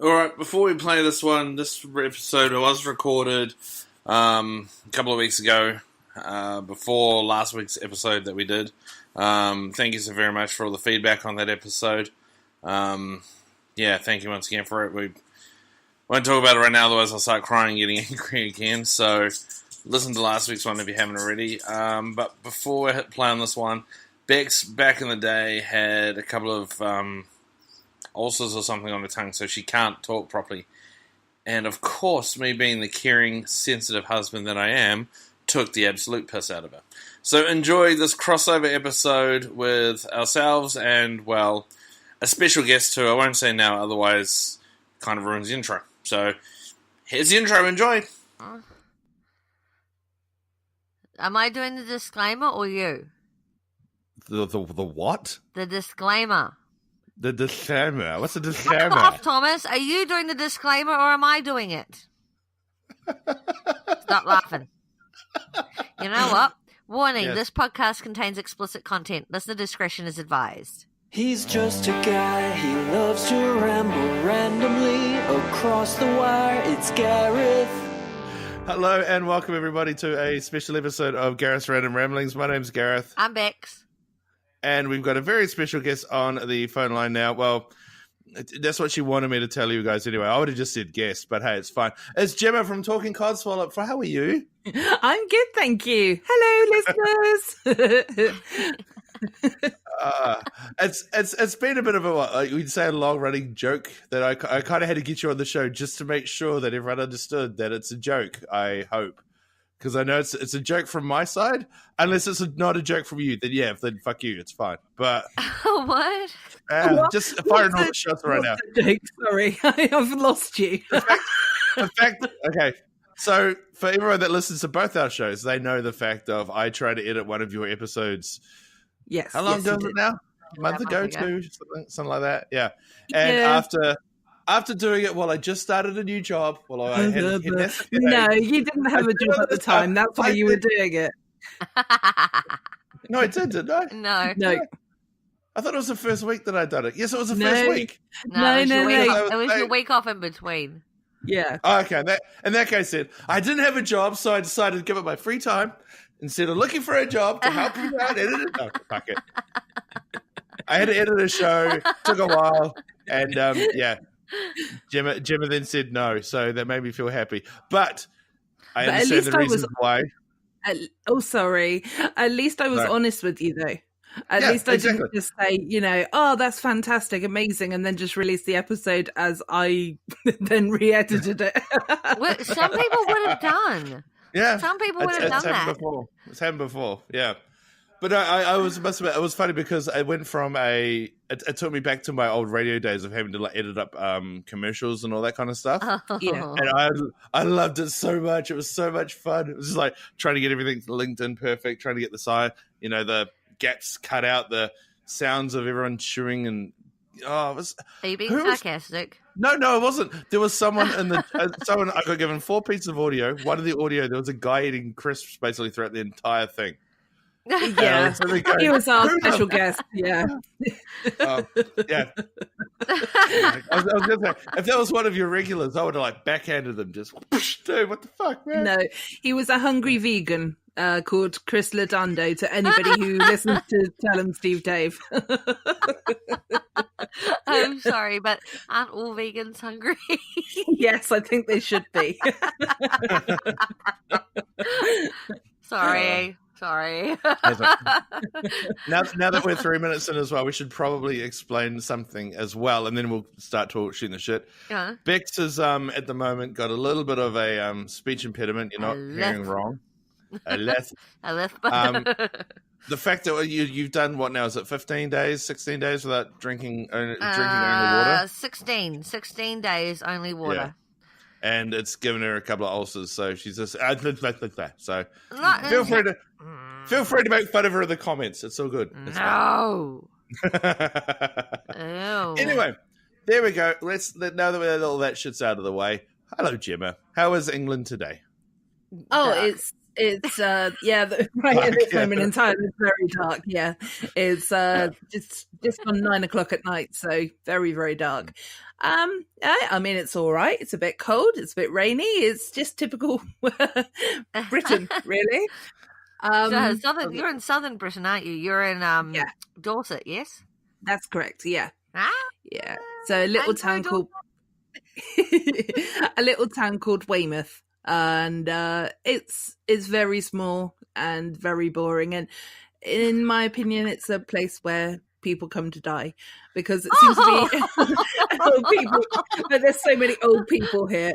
Alright, before we play this episode was recorded a couple of weeks ago, before last week's episode that we did. Thank you so very much for all the feedback on that episode. Thank you once again for it. We won't talk about it right now, otherwise I'll start crying and getting angry again. So listen to last week's one if you haven't already. But before we hit play on this one, Bex, back in the day, had a couple of ulcers or something on her tongue, so she can't talk properly. And of course, me being the caring, sensitive husband that I am, took the absolute piss out of her. So enjoy this crossover episode with ourselves and, well, a special guest too. I won't say now, otherwise it kind of ruins the intro. So here's the intro, enjoy! Am I doing the disclaimer or you? The what? The disclaimer. The disclaimer. What's the disclaimer? Fuck off, Thomas. Are you doing the disclaimer or am I doing it? Stop laughing. You know what? Warning, Yes. This podcast contains explicit content. Listener discretion is advised. He's just a guy, he loves to ramble randomly across the wire. It's Gareth. Hello and welcome everybody to a special episode of Gareth's Random Ramblings. My name's Gareth. I'm Bex. And we've got a very special guest on the phone line now. Well, that's what she wanted me to tell you guys anyway. I would have just said guest, but hey, it's fine. It's Gemma from Talking Codswallop. How are you? I'm good, thank you. Hello, listeners. It's been a bit of a, we'd say, a long-running joke that I kind of had to get you on the show just to make sure that everyone understood that it's a joke, I hope. Because I know it's a joke from my side. Unless it's not a joke from you, then fuck you, it's fine. But What? just firing all the shots right now. Sorry, I've lost you. In fact, okay. So for everyone that listens to both our shows, they know the fact of I try to edit one of your episodes. Yes. How long yes, ago you was it did. now? A month ago, ago. something like that. Yeah. And Yeah. after doing it, I just started a new job. I had No, you didn't have a job at the time. That's why you were doing it. No, I didn't I? No. No, I thought it was the first week that I'd done it. Yes, it was the No. first week. No, it was your week no. off- It was your week off in between. yeah. Oh, okay. In that case, then I didn't have a job, so I decided to give it my free time instead of looking for a job to help you out. Edit it. No, fuck it. I had to edit a show. Took a while, and Gemma then said no, so that made me feel happy. But I But at understand least the I reasons was- why. Sorry. At least I was No. honest with you, though. At Yeah, least I exactly. didn't just say, oh, that's fantastic, amazing, and then just release the episode as I then re-edited it. Well, some people would have done. Yeah, Some people would have done that. before. It's happened before. Yeah, but must admit, it was funny because I went from it took me back to my old radio days of having to edit up commercials and all that kind of stuff. Yeah. And I loved it so much. It was so much fun. It was just like trying to get everything linked in perfect, trying to get the side, the gaps cut out, the sounds of everyone chewing, and it was. Are you being Who was- sarcastic? No, it wasn't. There was someone in the someone. I got given 4 pieces of audio. One of the audio, there was a guy eating crisps basically throughout the entire thing. Yeah. So they go, He was our "Who the special guest, yeah. Yeah. I was gonna say, if that was one of your regulars, I would have backhanded them. Just, dude, what the fuck, man? No, he was a hungry vegan called Chris Ladondo to anybody who listens to Tell 'em Steve Dave. I'm sorry, but aren't all vegans hungry? Yes, I think they should be. Sorry. Now that we're 3 minutes in as well, we should probably explain something as well, and then we'll start shooting the shit. Yeah. Bex has at the moment got a little bit of a speech impediment. You're not hearing wrong. A lisp. The fact that you've done what now? Is it 15 days, 16 days without drinking only water? 16 days, only water. Yeah. And it's given her a couple of ulcers, so she's just so feel free to make fun of her in the comments. It's all good. It's No. fine. Anyway, there we go. Now that all that shit's out of the way. Hello, Gemma. How is England today? Oh, it's right at this moment in time, it's very dark. Yeah, it's just on 9 o'clock at night, so very, very dark. I mean, it's all right. It's a bit cold. It's a bit rainy. It's just typical Britain, really. You're in southern Britain, aren't you? You're in Dorset, yes? That's correct. Yeah, Yeah. So a little town called Weymouth, and it's very small and very boring. And in my opinion, it's a place where people come to die because it seems to be old people. But there's so many old people here.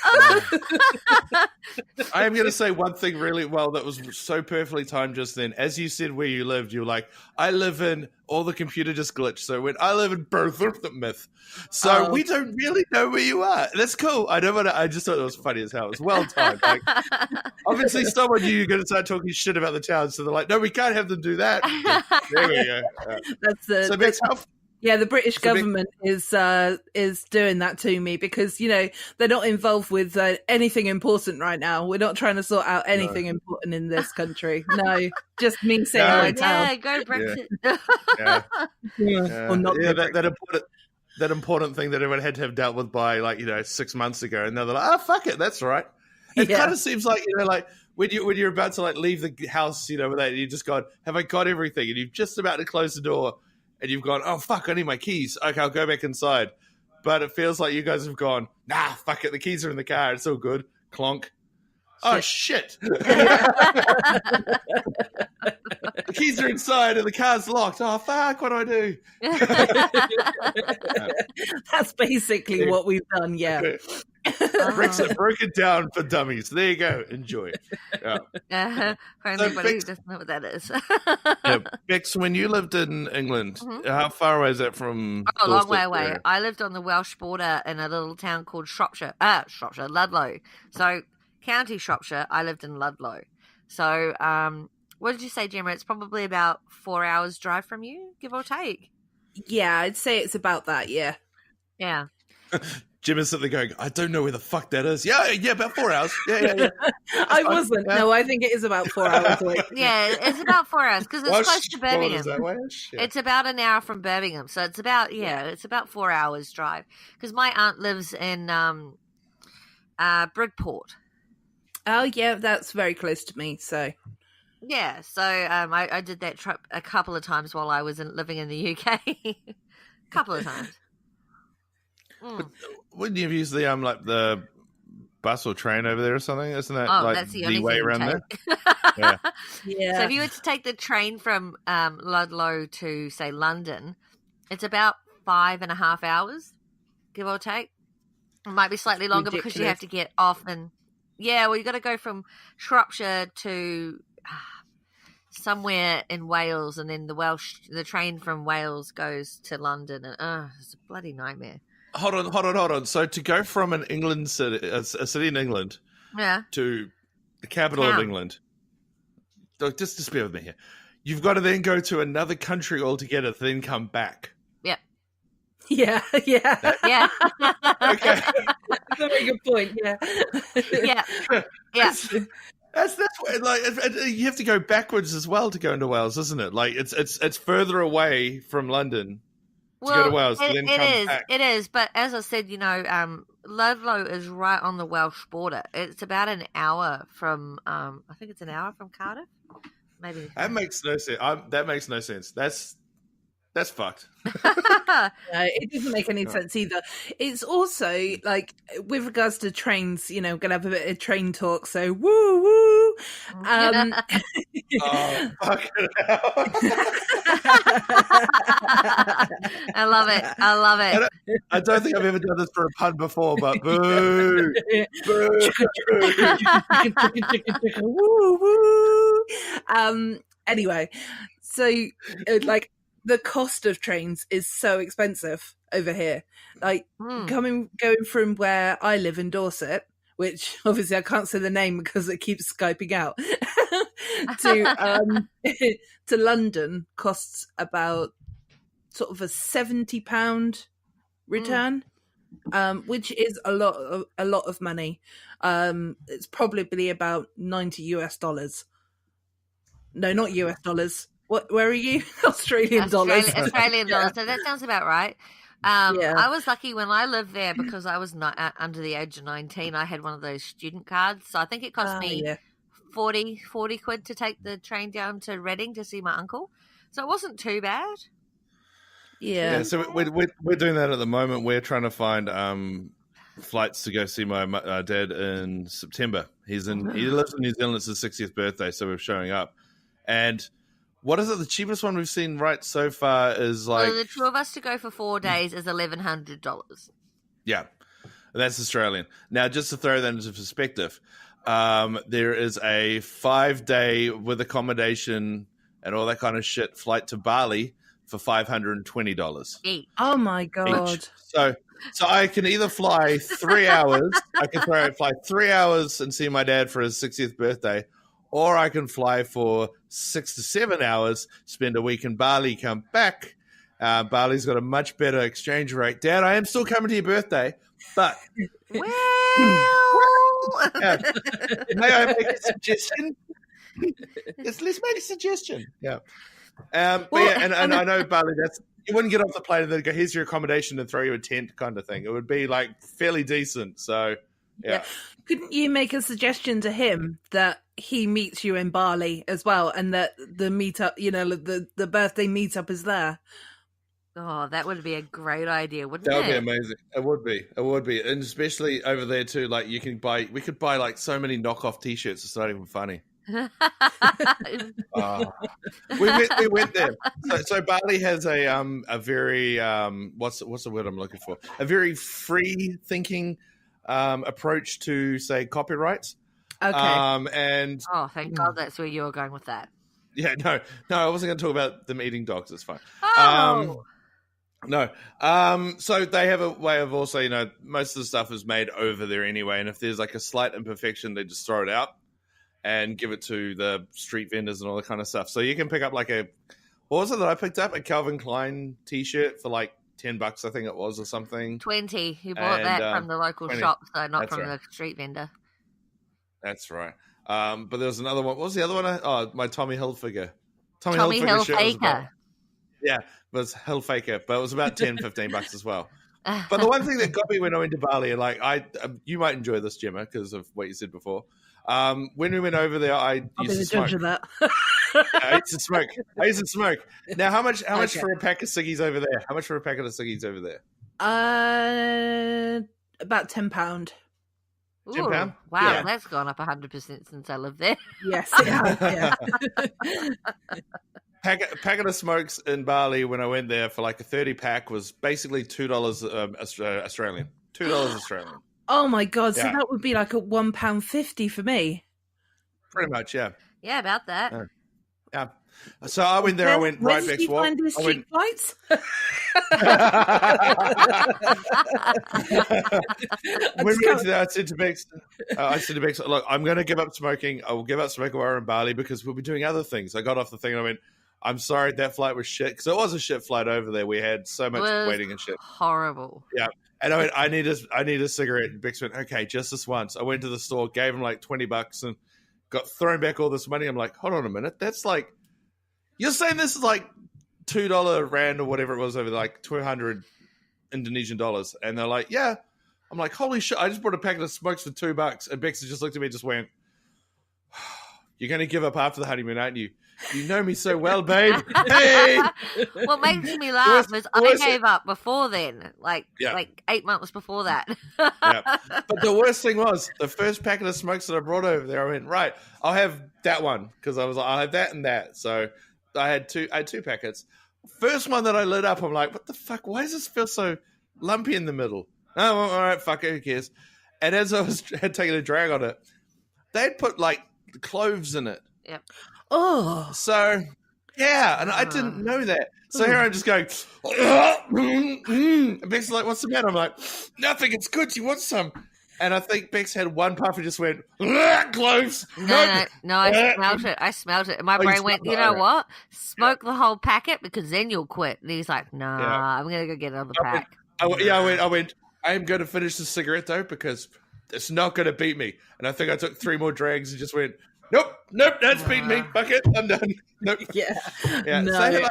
I am going to say one thing really well that was so perfectly timed just then. As you said where you lived, you were like, I live in, all the computer just glitched. So when I live in Myth. So we don't really know where you are. That's cool. I just thought it was funny as hell. It was well timed. Like, obviously someone knew you were going to start talking shit about the town. So they're like, no, we can't have them do that. There we go. That's Bex, the British government is doing that to me because, they're not involved with anything important right now. We're not trying to sort out anything important in this country. No, just me saying my town. Yeah, go Brexit. Or not that important thing that everyone had to have dealt with by 6 months ago. And now they're like, oh, fuck it, that's all right. It kind of seems like, when you're about to leave the house, with that, you just gone, have I got everything? And you're just about to close the door. And you've gone, oh, fuck, I need my keys. Okay, I'll go back inside. But it feels like you guys have gone, nah, fuck it. The keys are in the car. It's all good. Clonk. Oh, shit. The keys are inside and the car's locked. Oh, fuck, what do I do? That's basically what we've done, yeah. Brexit broke it down for dummies. There you go. Enjoy. For anybody who doesn't know what that is. Bex, when you lived in England, how far away is that from? A long way away. I lived on the Welsh border in a little town called Ludlow. So, County Shropshire, I lived in Ludlow. So, what did you say, Gemma? It's probably about 4 hours drive from you, give or take. Yeah, I'd say it's about that, yeah. Yeah. Gemma's sitting there going, I don't know where the fuck that is. Yeah, about 4 hours. Yeah. I wasn't. No, I think it is about 4 hours away. Yeah, it's about 4 hours because it's close to Birmingham. Yeah. It's about an hour from Birmingham. So it's about, it's about 4 hours drive. Because my aunt lives in Bridport. Oh, yeah, that's very close to me, so... Yeah, so I did that trip a couple of times while I was living in the UK. Couple of times. But wouldn't you have used the bus or train over there or something? Isn't that that's the only way thing around there? Yeah. So if you were to take the train from Ludlow to, say, London, it's about 5.5 hours, give or take. It might be slightly longer because you have to get off and... Yeah, well, you got to go from Shropshire to somewhere in Wales, and then the train from Wales goes to London, and it's a bloody nightmare. Hold on. So to go from an England city, a city in England, to the capital of England, just bear with me here. You've got to then go to another country altogether to then come back. Yep. Yeah. Yeah. Okay. That's a very good point. Yeah. That's what, you have to go backwards as well to go into Wales, isn't it? It's further away from London to go to Wales. It is. But as I said, Ludlow is right on the Welsh border. It's about an hour from. I think it's an hour from Cardiff. Maybe that makes no sense. That makes no sense. That's fucked. It doesn't make any sense either. It's also with regards to trains, going to have a bit of train talk. So woo woo. Oh, fucking hell. I love it. I don't think I've ever done this for a pun before, but boo, boo. Woo woo. Anyway, so the cost of trains is so expensive over here. Going from where I live in Dorset, which obviously I can't say the name because it keeps Skyping out, to London costs about sort of a £70 return. which is a lot of money. It's probably about $90. No, not US dollars. Where are you? Australian dollars. Australian dollars. So that sounds about right. I was lucky when I lived there because I was not under the age of 19. I had one of those student cards. So I think it cost me 40 quid to take the train down to Reading to see my uncle. So it wasn't too bad. Yeah. So we're doing that at the moment. We're trying to find flights to go see my dad in September. He lives in New Zealand. It's his 60th birthday, so we're showing up. And what is it? The cheapest one we've seen right so far is like the two of us to go for 4 days is $1,100. Yeah, that's Australian. Now, just to throw that into perspective, there is a 5-day with accommodation and all that kind of shit flight to Bali for $520. Oh my god! Each. So I can either fly 3 hours. I can fly 3 hours and see my dad for his 60th birthday, or I can fly for 6 to 7 hours, spend a week in Bali, come back. Bali's got a much better exchange rate. Dad, I am still coming to your birthday, but well, may I make a suggestion? Let's make a suggestion. Yeah. And I know Bali, you wouldn't get off the plane and then go, here's your accommodation and throw you a tent kind of thing. It would be like fairly decent. So, yeah. Couldn't you make a suggestion to him that he meets you in Bali as well and that the meetup, the birthday meetup is there? Oh, that would be a great idea, wouldn't it? That would be amazing. It would be. And especially over there too, like we could buy like so many knockoff t-shirts, it's not even funny. We went there. So Bali has a very what's the word I'm looking for? A very free thinking approach to say copyrights. Okay. And thank God that's where you were going with that. Yeah, no, I wasn't going to talk about them eating dogs. It's fine. Oh. No. So they have a way of also, most of the stuff is made over there anyway, and if there's like a slight imperfection, they just throw it out and give it to the street vendors and all that kind of stuff. So you can pick up like what was it that I picked up? A Calvin Klein t-shirt for like $10, I think it was, or something. 20. You bought that from the local 20. shop, so not That's from right. the street vendor. That's right. But there was another one. What was the other one? My Tommy Hilfiger. Tommy Hilfiger shirt was Hilfiger. it was Hilfiger, but it was about $10-15 as well. But the one thing that got me when I went to Bali, and you might enjoy this, Gemma, because of what you said before. When we went over there, I used to smoke. Of that. I used to smoke. Now, how much for a pack of ciggies over there? How much for a packet of ciggies over there? About £10. £10? Wow, Yeah. that's gone up 100% since I lived there. Yes, it has, yeah. Packet of smokes in Bali when I went there for like a 30 pack was basically $2 Australian. $2 Australian. Oh my god! So Yeah. that would be like a £1.50 for me. Pretty much, yeah. Yeah, about that. Yeah. So I went there. I went Where right did next you walk. find these cheap flights? When we went to there, I said to Bex, look, I'm going to give up smoking. I will give up smoking while we're in Bali because we'll be doing other things. I got off the thing and I went, I'm sorry, that flight was shit. Because it was a shit flight over there. We had so much waiting and shit. Horrible. Yeah. And I went, I need a cigarette. And Bex went, okay, just this once. I went to the store, gave him like $20 and got thrown back all this money. I'm like, hold on a minute. That's like, you're saying this is like $2 rand or whatever it was over there, like 200 Indonesian dollars. And they're like, yeah. I'm like, holy shit, I just bought a packet of smokes for $2. And Bex just looked at me and just went, you're going to give up after the honeymoon, aren't you? You know me so well, babe. Hey! What makes me laugh is I gave up before then, like 8 months before that. Yeah. But the worst thing was the first packet of smokes that I brought over there, I went, right, I'll have that one because I was like, I'll have that and that. So I had two packets. First one that I lit up, I'm like, what the fuck? Why does this feel so lumpy in the middle? Oh, well, all right, fuck it, who cares? And as I had taken a drag on it, they'd put like cloves in it. Yep. Oh. So, yeah, and I didn't know that. So here I'm just going, and Bex is like, what's the matter? I'm like, nothing, it's good, you want some? And I think Bex had one puff and just went, cloves. No, I smelled it. And my brain went, you know what? Smoke the whole packet because then you'll quit. And he's like, nah, I'm going to go get another pack. I went, I am going to finish the cigarette though because it's not going to beat me. And I think I took 3 more drags and just went, nope, that's beating me. Fuck it, I'm done. Nope. Yeah. No.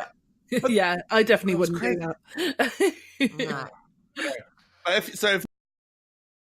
Yeah, I definitely wouldn't do that. If